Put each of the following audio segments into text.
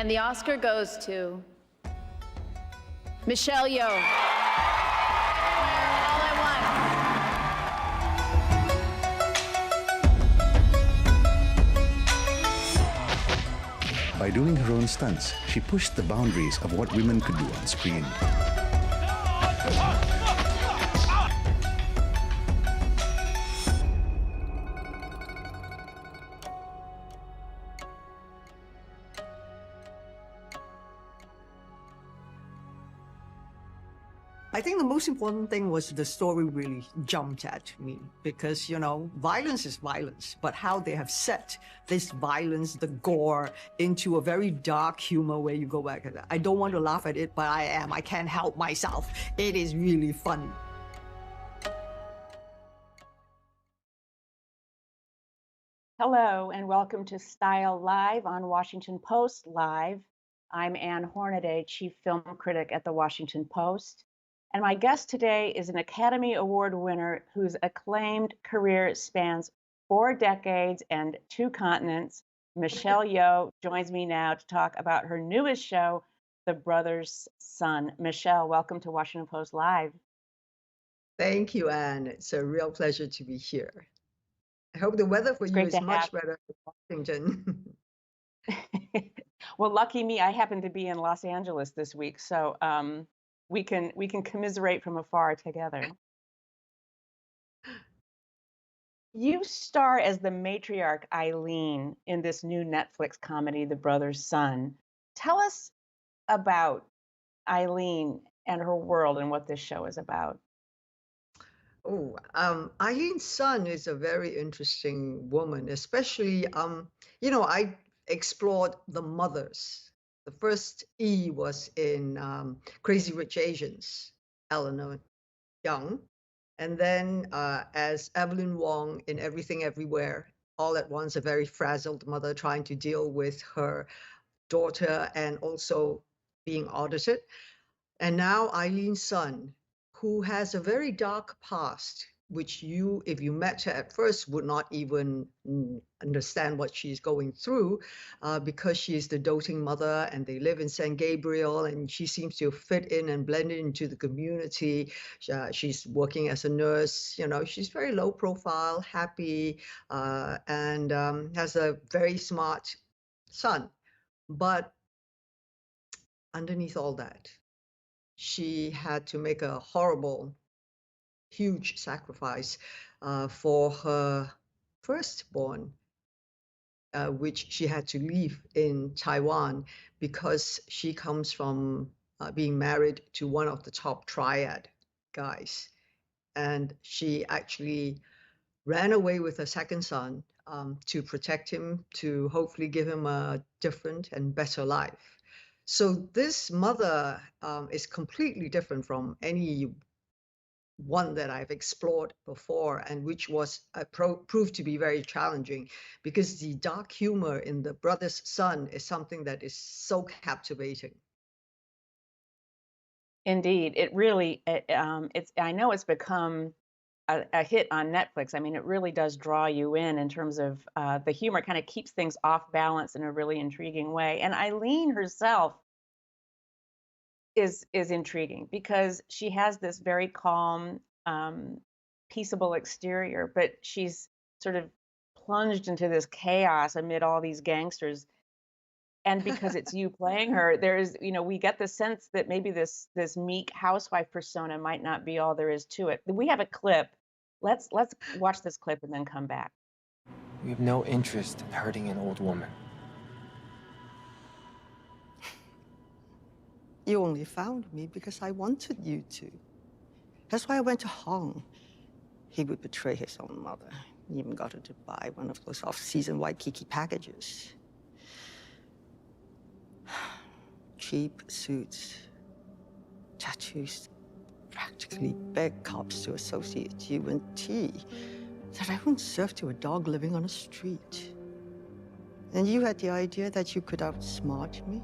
And the Oscar goes to Michelle Yeoh. All I Want. By doing her own stunts, she pushed the boundaries of what women could do on screen. I think the most important thing was the story really jumped at me because, you know, violence is violence, but how they have set this violence, the gore, into a very dark humor where you go back at that. I don't want to laugh at it, but I am. I can't help myself. It is really funny. Hello, and welcome to Style Live on Washington Post Live. I'm Ann Hornaday, Chief Film Critic at the Washington Post. And my guest today is an Academy Award winner whose acclaimed career spans 4 decades and 2 continents. Michelle Yeoh joins me now to talk about her newest show, The Brother's Son. Michelle, welcome to Washington Post Live. Thank you, Anne. It's a real pleasure to be here. I hope the weather for you is much better in Washington. Well, lucky me, I happen to be in Los Angeles this week, so we can commiserate from afar together. You star as the matriarch Eileen in this new Netflix comedy, The Brother's Son. Tell us about Eileen and her world and what this show is about. Oh, Eileen's son is a very interesting woman, especially, you know, I explored the mothers. The first E was in Crazy Rich Asians, Eleanor Young. And then as Evelyn Wong in Everything Everywhere, all at once, a very frazzled mother trying to deal with her daughter and also being audited. And now Eileen's son, who has a very dark past, which you, if you met her at first, would not even understand what she's going through because she is the doting mother and they live in San Gabriel and she seems to fit in and blend into the community. She's working as a nurse, you know, she's very low profile, happy, and has a very smart son. But underneath all that, she had to make a horrible, huge sacrifice for her firstborn, which she had to leave in Taiwan because she comes from being married to one of the top triad guys. And she actually ran away with her second son to protect him, to hopefully give him a different and better life. So this mother is completely different from any one that I've explored before, and which was proved to be very challenging because the dark humor in The Brother's Son is something that is so captivating. Indeed, it really, I know it's become a hit on Netflix. I mean, it really does draw you in terms of the humor. Kind of keeps things off balance in a really intriguing way. And Eileen herself is intriguing because she has this very calm, peaceable exterior, but she's sort of plunged into this chaos amid all these gangsters. And because it's you playing her, there's, you know, we get the sense that maybe this meek housewife persona might not be all there is to it. We have a clip. Let's watch this clip and then come back. We have no interest in hurting an old woman. You only found me because I wanted you to. That's why I went to Hong. He would betray his own mother. He even got her to buy one of those off-season Waikiki packages. Cheap suits, tattoos, practically beg cops to associate you and tea that I wouldn't serve to a dog living on a street. And you had the idea that you could outsmart me?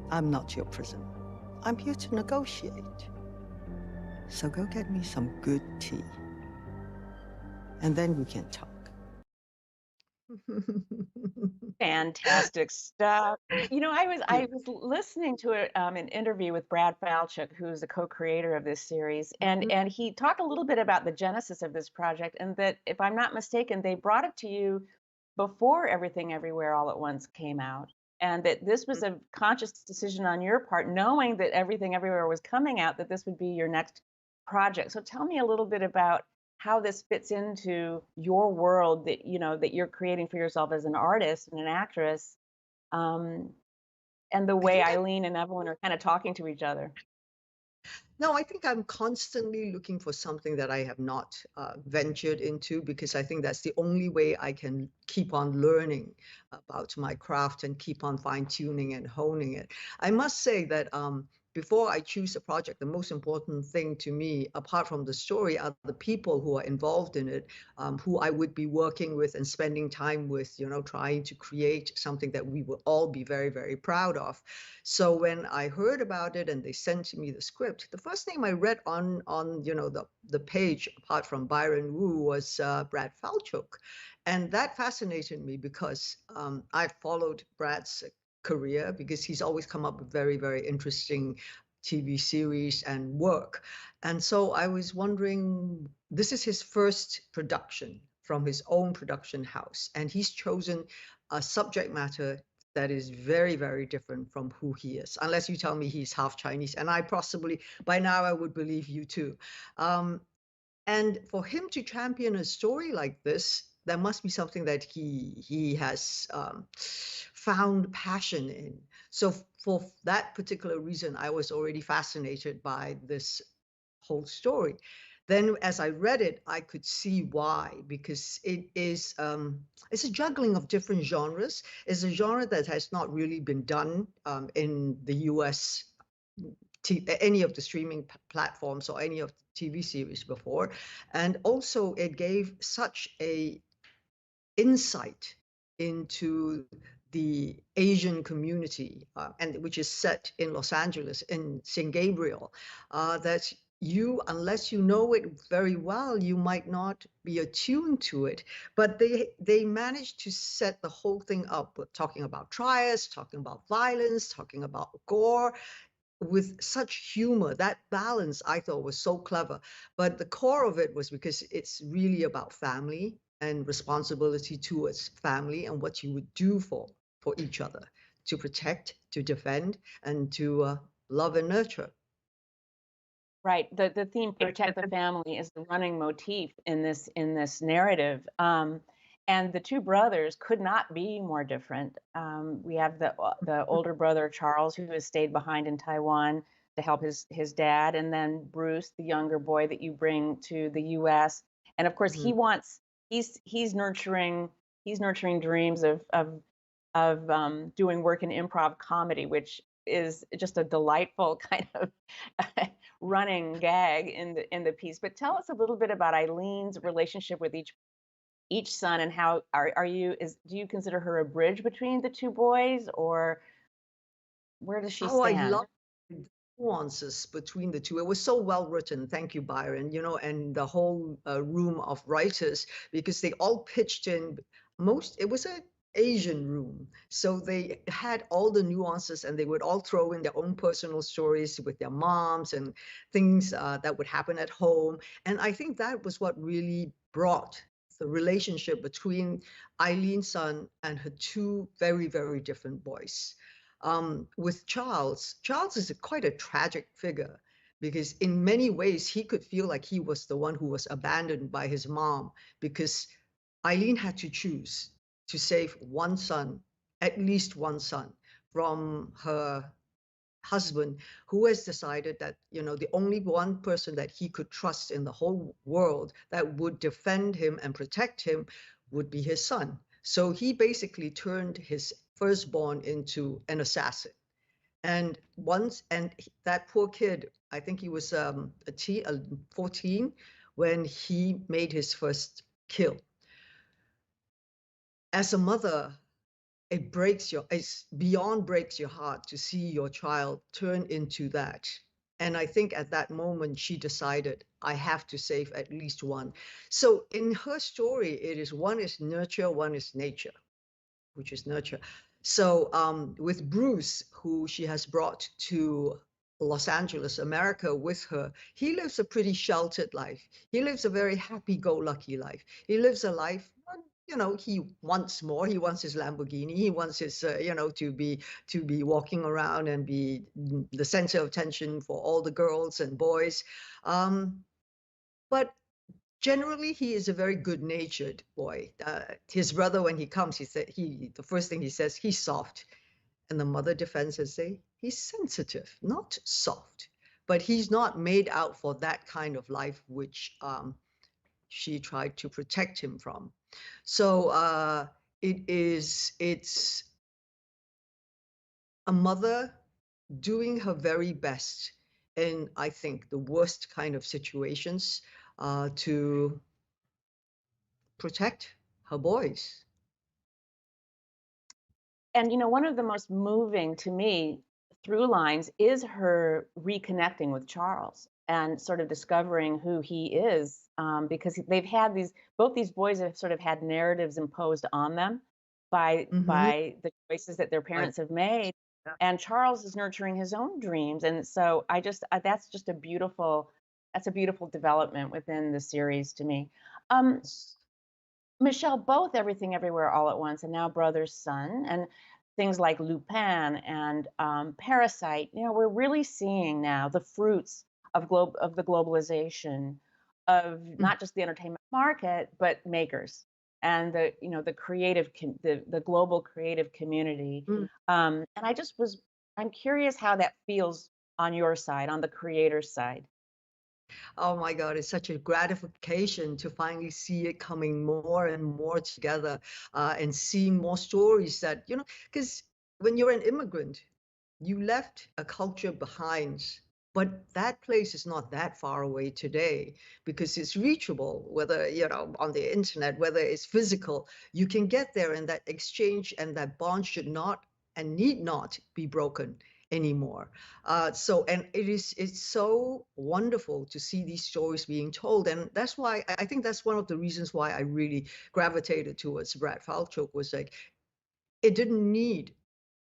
I'm not your prisoner. I'm here to negotiate. So go get me some good tea. And then we can talk. Fantastic stuff. You know, Yeah. I was listening to an interview with Brad Falchuk, who's the co-creator of this series, and he talked a little bit about the genesis of this project, and that if I'm not mistaken, they brought it to you before Everything Everywhere All at Once came out, and that this was a conscious decision on your part, knowing that Everything Everywhere was coming out, that this would be your next project. So tell me a little bit about how this fits into your world that that you're creating for yourself as an artist and an actress, um, and the I way think Eileen and Evelyn are kind of talking to each other. No, I think I'm constantly looking for something that I have not ventured into, because I think that's the only way I can keep on learning about my craft and keep on fine-tuning and honing it. I must say that before I choose a project, the most important thing to me, apart from the story, are the people who are involved in it, who I would be working with and spending time with, trying to create something that we will all be very, very proud of. So when I heard about it and they sent me the script, the first name I read on the page, apart from Byron Wu, was Brad Falchuk, and that fascinated me because I followed Brad's career, because he's always come up with very, very interesting TV series and work. And so I was wondering, this is his first production from his own production house, and he's chosen a subject matter that is very, very different from who he is, unless you tell me he's half Chinese. And I possibly, by now, I would believe you too. Um, and for him to champion a story like this, there must be something that he has found passion in. So for that particular reason, I was already fascinated by this whole story. Then as I read it, I could see why, because it's a juggling of different genres. It's a genre that has not really been done in the US, any of the streaming platforms or any of the TV series before. And also it gave such a insight into the Asian community, and which is set in Los Angeles, in St. Gabriel, that unless you know it very well, you might not be attuned to it. But they managed to set the whole thing up, with talking about triads, talking about violence, talking about gore, with such humor. That balance I thought was so clever. But the core of it was because it's really about family and responsibility towards family and what you would do for each other, to protect, to defend, and to love and nurture. Right. The theme protect the family is the running motif in this narrative. And the two brothers could not be more different. We have the older brother Charles, who has stayed behind in Taiwan to help his dad, and then Bruce, the younger boy that you bring to the U.S. And of course, Mhm. he's nurturing dreams of doing work in improv comedy, which is just a delightful kind of running gag in the piece. But tell us a little bit about Eileen's relationship with each son, and how do you consider her a bridge between the two boys, or where does she Oh, I stand? love the nuances between the two. It was so well written. Thank you, Byron. And the whole room of writers, because they all pitched in. It was an Asian room. So they had all the nuances, and they would all throw in their own personal stories with their moms and things that would happen at home. And I think that was what really brought the relationship between Eileen's son and her two very, very different boys. With Charles is quite a tragic figure, because in many ways he could feel like he was the one who was abandoned by his mom, because Eileen had to choose to save one son, at least one son, from her husband, who has decided that the only one person that he could trust in the whole world that would defend him and protect him would be his son. So he basically turned his firstborn into an assassin. That poor kid, I think he was 14 when he made his first kill. As a mother, it's beyond breaks your heart to see your child turn into that. And I think at that moment, she decided, I have to save at least one. So in her story, it is one is nurture, one is nature, which is nurture. So with Bruce, who she has brought to Los Angeles, America with her, he lives a pretty sheltered life. He lives a very happy-go-lucky life. He lives a life, he wants more. He wants his Lamborghini. He wants his, to be walking around and be the center of attention for all the girls and boys. But generally, he is a very good-natured boy. His brother, when he comes, the first thing he says, he's soft. And the mother defends and say, he's sensitive, not soft. But he's not made out for that kind of life, which she tried to protect him from. So it's a mother doing her very best in, I think, the worst kind of situations to protect her boys. And one of the most moving to me through lines is her reconnecting with Charles and sort of discovering who he is, because they've had both these boys have sort of had narratives imposed on them by Mm-hmm. by the choices that their Right. parents have made, Yeah. and Charles is nurturing his own dreams, and so that's just a beautiful development within the series to me. Um, Michelle, both Everything Everywhere All at Once and now Brother's Son and things like Lupin and Parasite, we're really seeing now the fruits of the globalization of Mm, not just the entertainment market, but makers and the creative the global creative community. mm. And I'm curious how that feels on your side, on the creator's side. Oh my God, it's such a gratification to finally see it coming more and more together and see more stories that, because when you're an immigrant, you left a culture behind, but that place is not that far away today because it's reachable, whether, on the internet, whether it's physical, you can get there, and that exchange and that bond should not and need not be broken anymore. And it's so wonderful to see these stories being told. And that's why I think that's one of the reasons why I really gravitated towards Brad Falchuk, was like, it didn't need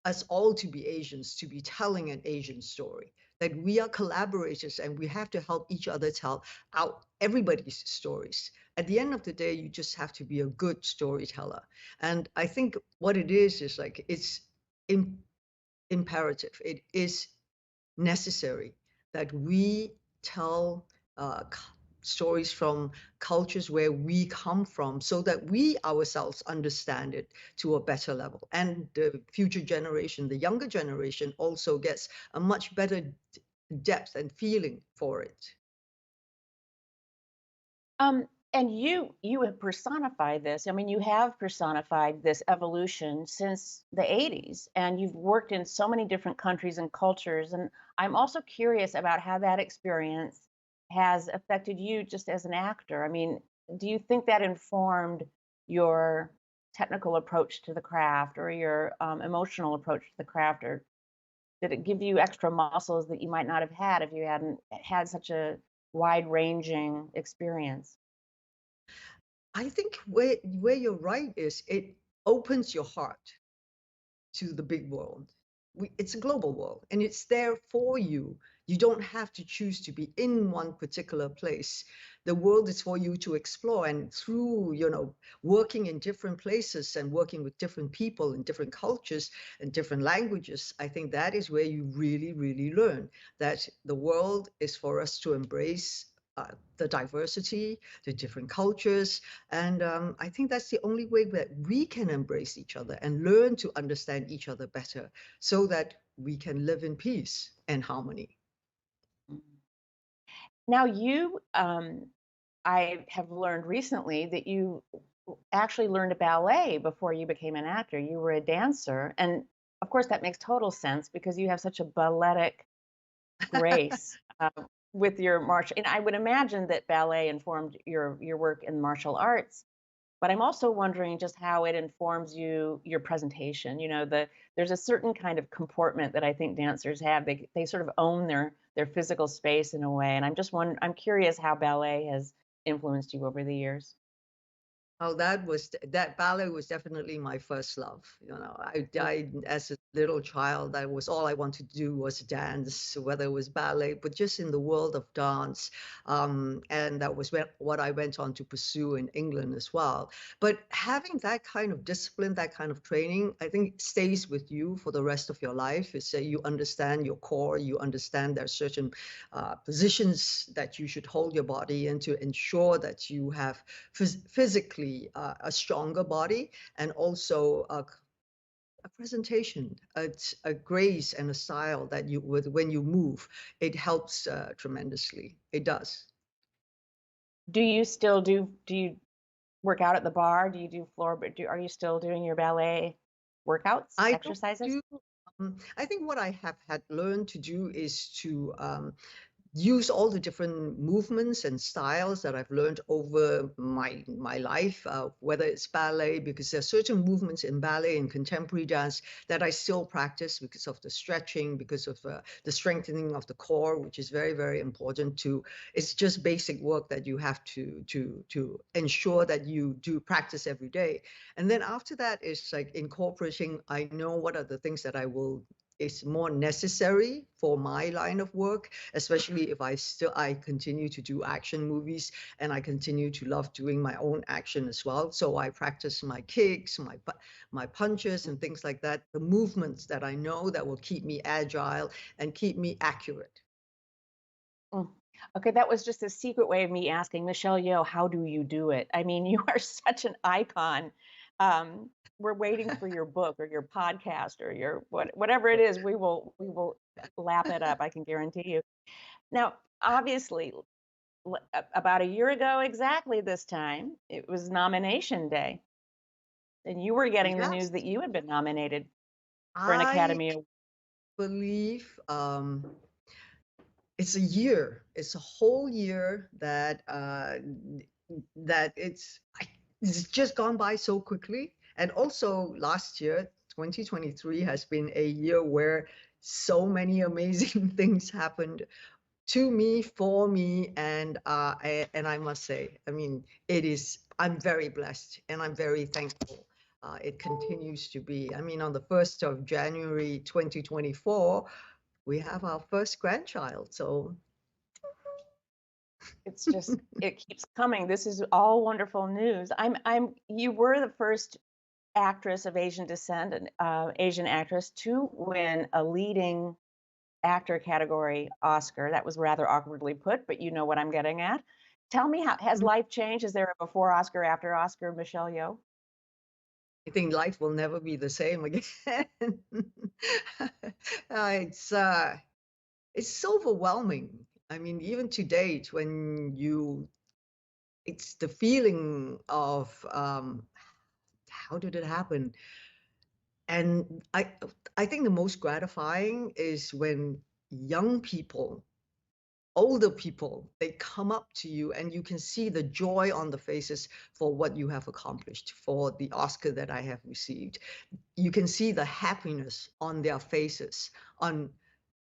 us all to be Asians to be telling an Asian story. That we are collaborators and we have to help each other tell out everybody's stories. At the end of the day, you just have to be a good storyteller. And I think what it is like it's imperative. It is necessary that we tell stories from cultures where we come from so that we ourselves understand it to a better level. And the future generation, the younger generation, also gets a much better depth and feeling for it. And you have personified this. I mean, you have personified this evolution since the 80s, and you've worked in so many different countries and cultures. And I'm also curious about how that experience has affected you just as an actor. I mean, do you think that informed your technical approach to the craft or your emotional approach to the craft, or did it give you extra muscles that you might not have had if you hadn't had such a wide-ranging experience? I think where you're right is it opens your heart to the big world. It's a global world and it's there for you. You don't have to choose to be in one particular place. The world is for you to explore, and through, working in different places and working with different people in different cultures and different languages, I think that is where you really, really learn that the world is for us to embrace the diversity, the different cultures. And I think that's the only way that we can embrace each other and learn to understand each other better so that we can live in peace and harmony. Now I have learned recently that you actually learned ballet before you became an actor. You were a dancer, and of course that makes total sense because you have such a balletic grace with your martial. And I would imagine that ballet informed your work in martial arts. But I'm also wondering just how it informs your presentation. There's a certain kind of comportment that I think dancers have. They sort of own their physical space in a way. And I'm curious how ballet has influenced you over the years. Oh, that ballet was definitely my first love. You know, I died as a little child. That was all I wanted to do was dance, whether it was ballet, but just in the world of dance. And that was what I went on to pursue in England as well. But having that kind of discipline, that kind of training, I think stays with you for the rest of your life. It's you understand your core, you understand there are certain positions that you should hold your body in to ensure that you have physically a stronger body, and also a presentation, a grace and a style that you with when you move, it helps tremendously. It does. Do you still do you work out at the bar? Do you do floor, but are you still doing your ballet workouts, I don't exercises? do. I think what I have had learned to do is to use all the different movements and styles that I've learned over my life, whether it's ballet, because there are certain movements in ballet and contemporary dance that I still practice because of the stretching, because of the strengthening of the core, which is very, very important to. It's just basic work that you have to ensure that you do practice every day. And then after that is like incorporating. I know what are the things that is more necessary for my line of work, especially if I continue to do action movies, and I continue to love doing my own action as well. So I practice my kicks, my punches and things like that, the movements that I know that will keep me agile and keep me accurate. Mm. Okay, that was just a secret way of me asking Michelle Yeoh, how do you do it? I mean, you are such an icon. Um, we're waiting for your book or your podcast or your whatever it is. We will lap it up. I can guarantee you. Now, obviously, about a year ago, exactly this time, it was nomination day, and you were getting the news Yes, that you had been nominated for an I Academy Award. believe it's a year. It's a whole year that it's just gone by so quickly. And also last year, 2023 has been a year where so many amazing things happened to me, for me, and I must say, I mean, I'm very blessed and I'm very thankful. It continues to be. I mean, on the 1st of January 2024, we have our first grandchild. So It's just it keeps coming. This is all wonderful news. You were the first actress of Asian descent, an Asian actress to win a leading actor category Oscar. That was rather awkwardly put, but you know what I'm getting at. Tell me, how has life changed? Is there a before Oscar, after Oscar, Michelle Yeoh? I think life will never be the same again. It's it's so overwhelming. I mean, even to date, it's the feeling of how did it happen? And I think the most gratifying is when young people, older people, they come up to you and you can see the joy on the faces for what you have accomplished, for the Oscar that I have received. You can see the happiness on their faces, on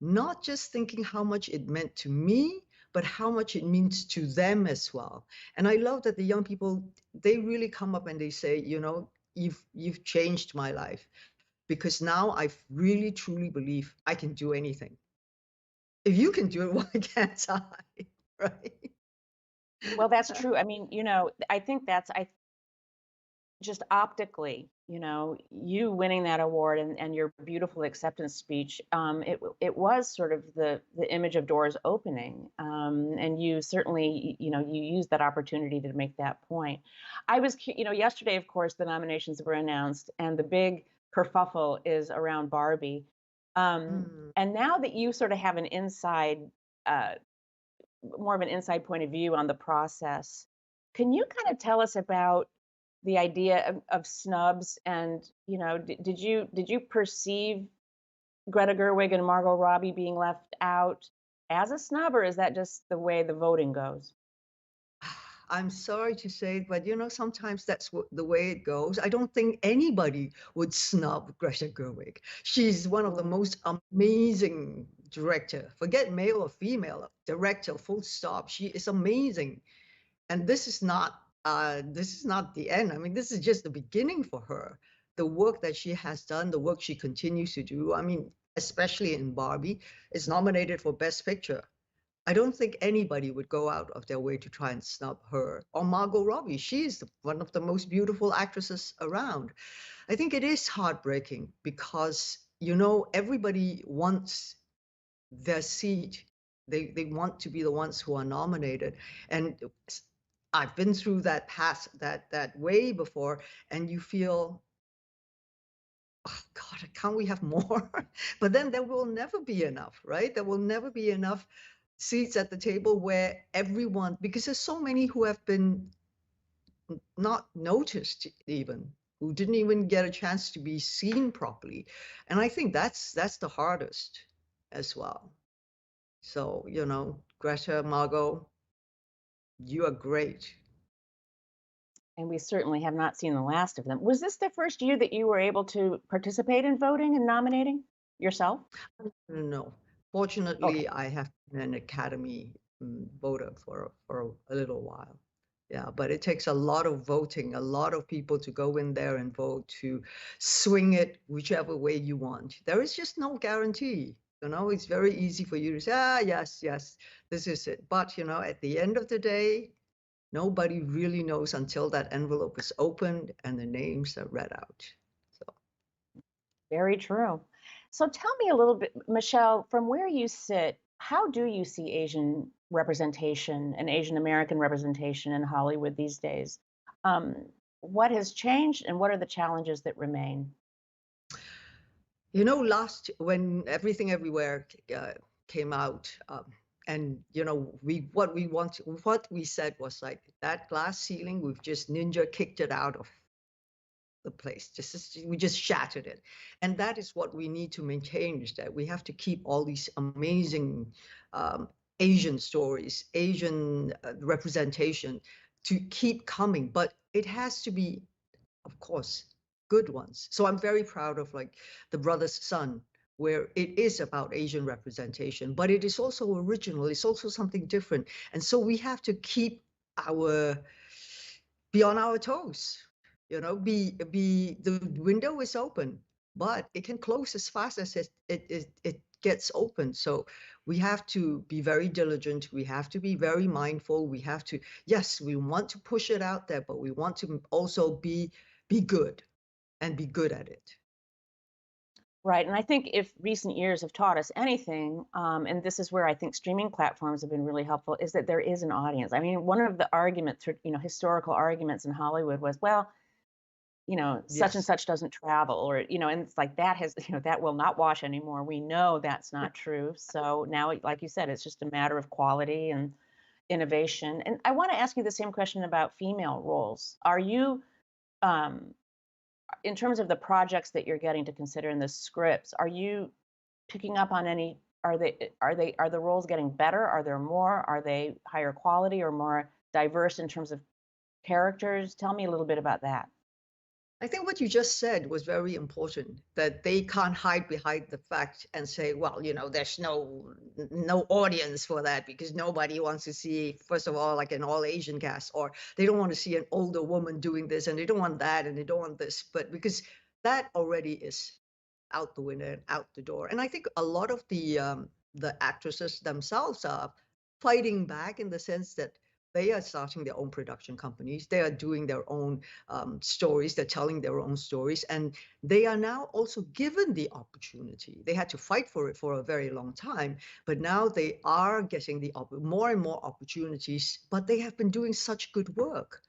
not just thinking how much it meant to me, but how much it means to them as well. And I love that the young people, they really come up and they say, you know, you've changed my life, because now I really truly believe I can do anything. If you can do it, why can't I? Right? Well, that's true. I mean, I think I just optically, you winning that award and your beautiful acceptance speech, it was sort of the image of doors opening, and you certainly, you used that opportunity to make that point. Yesterday, of course, the nominations were announced, and the big kerfuffle is around Barbie, Mm. and now that you sort of have uh, more of an inside point of view on the process, can you kind of tell us about the idea of snubs? And did you perceive Greta Gerwig and Margot Robbie being left out as a snub, or is that just the way the voting goes? I'm sorry to say, but sometimes that's the way it goes. I don't think anybody would snub Greta Gerwig. She's one of the most amazing director. Forget male or female director. Full stop. She is amazing, and this is not the end. I mean, this is just the beginning for her. The work that she has done, the work she continues to do. I mean, especially in Barbie, is nominated for Best Picture. I don't think anybody would go out of their way to try and snub her or Margot Robbie. She is one of the most beautiful actresses around. I think it is heartbreaking because, everybody wants their seat. They want to be the ones who are nominated. And I've been through that way before, and you feel, oh God, can't we have more? But then there will never be enough, right? There will never be enough seats at the table where everyone, because there's so many who have been not noticed even, who didn't even get a chance to be seen properly. And I think that's the hardest as well. So, Greta, Margot, you are great. And we certainly have not seen the last of them. Was this the first year that you were able to participate in voting and nominating yourself? No. Okay. Fortunately, I have been an Academy voter for a little while. Yeah, but it takes a lot of voting, a lot of people to go in there and vote, to swing it whichever way you want. There is just no guarantee. It's very easy for you to say, yes, this is it. But, at the end of the day, nobody really knows until that envelope is opened and the names are read out. So. Very true. So tell me a little bit, Michelle, from where you sit, how do you see Asian representation and Asian American representation in Hollywood these days? What has changed and what are the challenges that remain? When Everything Everywhere came out, and what we said was like, that glass ceiling, we've just ninja kicked it out of the place. We just shattered it, and that is what we need to maintain, is that we have to keep all these amazing Asian stories, Asian representation, to keep coming. But it has to be, of course, good ones. So I'm very proud of like The Brother's Son, where it is about Asian representation, but it is also original. It's also something different, and so we have to be on our toes. The window is open, but it can close as fast as it gets open. So we have to be very diligent. We have to be very mindful. Yes, we want to push it out there, but we want to also be good and be good at it. Right. And I think if recent years have taught us anything, and this is where I think streaming platforms have been really helpful, is that there is an audience. I mean, one of the arguments, historical arguments in Hollywood was, well, such and such doesn't travel, or, and it's like that that will not wash anymore. We know that's not true. So now, like you said, it's just a matter of quality and innovation. And I want to ask you the same question about female roles. Are you, in terms of the projects that you're getting to consider in the scripts, are you picking up on any, are the roles getting better? Are there more? Are they higher quality or more diverse in terms of characters? Tell me a little bit about that. I think what you just said was very important, that they can't hide behind the fact and say, well, there's no audience for that because nobody wants to see, first of all, like an all Asian cast, or they don't want to see an older woman doing this, and they don't want that, and they don't want this, but because that already is out the window and out the door. And I think a lot of the actresses themselves are fighting back in the sense that they are starting their own production companies. They are doing their own stories. They're telling their own stories. And they are now also given the opportunity. They had to fight for it for a very long time. But now they are getting more and more opportunities. But they have been doing such good work.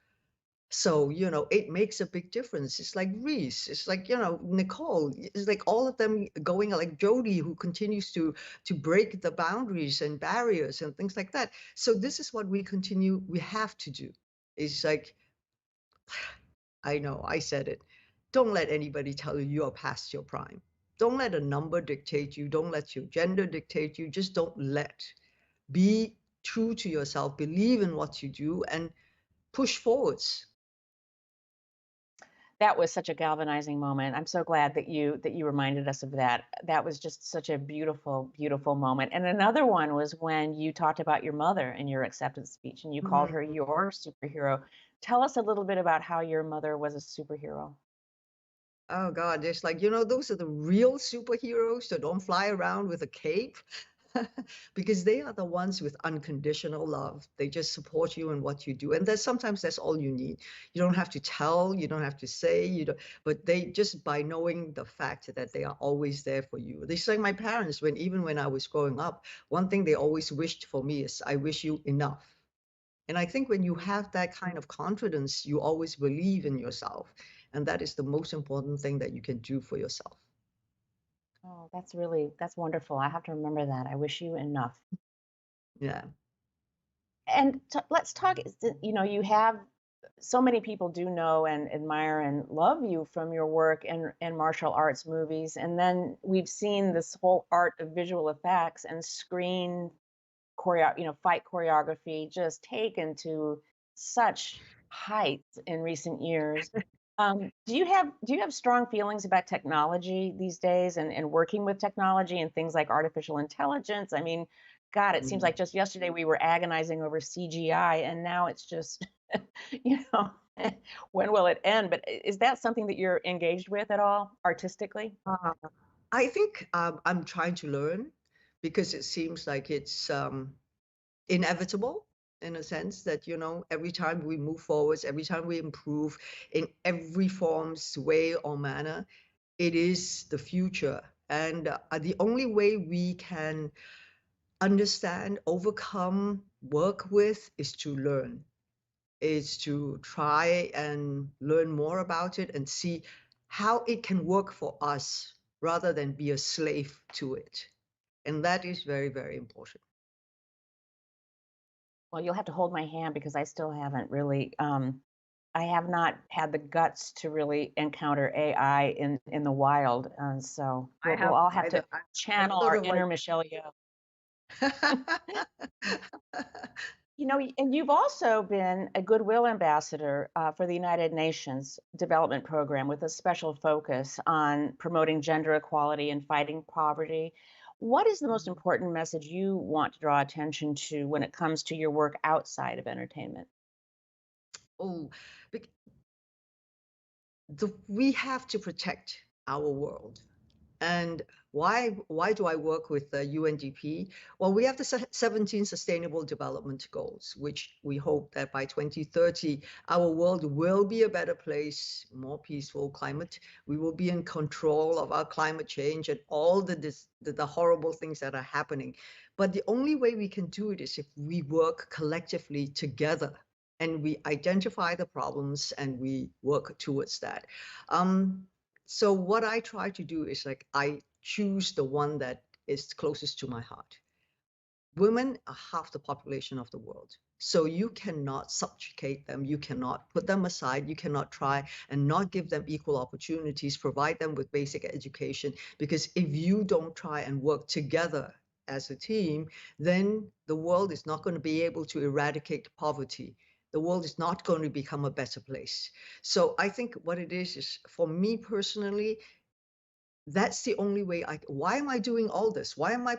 So, it makes a big difference. It's like Reese, it's like, Nicole, it's like all of them going, like Jodie, who continues to break the boundaries and barriers and things like that. So this is what we have to do. It's like, I know, I said it. Don't let anybody tell you you are past your prime. Don't let a number dictate you. Don't let your gender dictate you. Just don't let. Be true to yourself. Believe in what you do, and push forwards. That was such a galvanizing moment. I'm so glad that you reminded us of that. That was just such a beautiful, beautiful moment. And another one was when you talked about your mother in your acceptance speech and you called her Mhm. your superhero. Tell us a little bit about how your mother was a superhero. Oh God, there's like, those are the real superheroes that don't fly around with a cape. Because they are the ones with unconditional love. They just support you in what you do. And sometimes that's all you need. You don't have to tell, you don't have to say, but they just by knowing the fact that they are always there for you. It's like my parents, even when I was growing up, one thing they always wished for me is, I wish you enough. And I think when you have that kind of confidence, you always believe in yourself. And that is the most important thing that you can do for yourself. Oh, that's wonderful. I have to remember that. I wish you enough. Yeah. And let's talk, you have so many people do know and admire and love you from your work in martial arts movies. And then we've seen this whole art of visual effects and screen fight choreography just taken to such heights in recent years. Do you have strong feelings about technology these days and working with technology and things like artificial intelligence? I mean, God, it seems Mm. like just yesterday we were agonizing over CGI, and now it's just, you know, when will it end? But is that something that you're engaged with at all artistically? Uh, I think I'm trying to learn because it seems like it's inevitable in a sense that, every time we move forwards, every time we improve in every form's way or manner, it is the future. And the only way we can understand, overcome, work with is to learn, is to try and learn more about it and see how it can work for us rather than be a slave to it. And that is very, very important. Well, you'll have to hold my hand because I still haven't really, I have not had the guts to really encounter AI in the wild. So I we'll have all have to either. I'm channel sort our of like, inner Michelle Yeoh. And you've also been a Goodwill Ambassador for the United Nations Development Program with a special focus on promoting gender equality and fighting poverty. What is the most important message you want to draw attention to when it comes to your work outside of entertainment? oh, bec- we have to protect our world. And why do I work with the UNDP? Well, we have the 17 Sustainable Development Goals, which we hope that by 2030, our world will be a better place, more peaceful climate. We will be in control of our climate change and all the horrible things that are happening. But the only way we can do it is if we work collectively together and we identify the problems and we work towards that. Um, so what I try to do is like I choose the one that is closest to my heart. Women are half the population of the world. So you cannot subjugate them, you cannot put them aside, you cannot try and not give them equal opportunities, provide them with basic education. Because if you don't try and work together as a team, then the world is not going to be able to eradicate poverty. The world is not going to become a better place. So I think what it is for me personally, that's the only way why am I doing all this? Why am I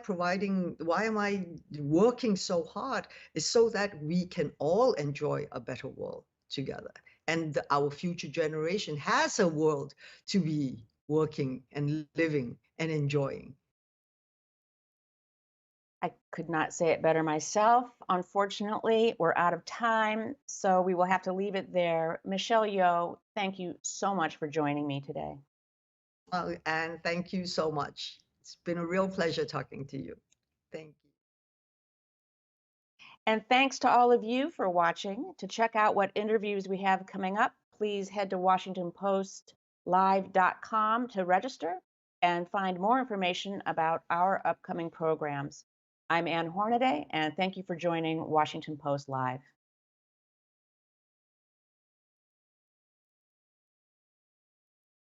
working so hard? Is so that we can all enjoy a better world together. And our future generation has a world to be working and living and enjoying. I could not say it better myself. Unfortunately, we're out of time, so we will have to leave it there. Michelle Yeoh, thank you so much for joining me today. And thank you so much. It's been a real pleasure talking to you. Thank you. And thanks to all of you for watching. To check out what interviews we have coming up, please head to WashingtonPostLive.com to register and find more information about our upcoming programs. I'm Ann Hornaday, and thank you for joining Washington Post Live.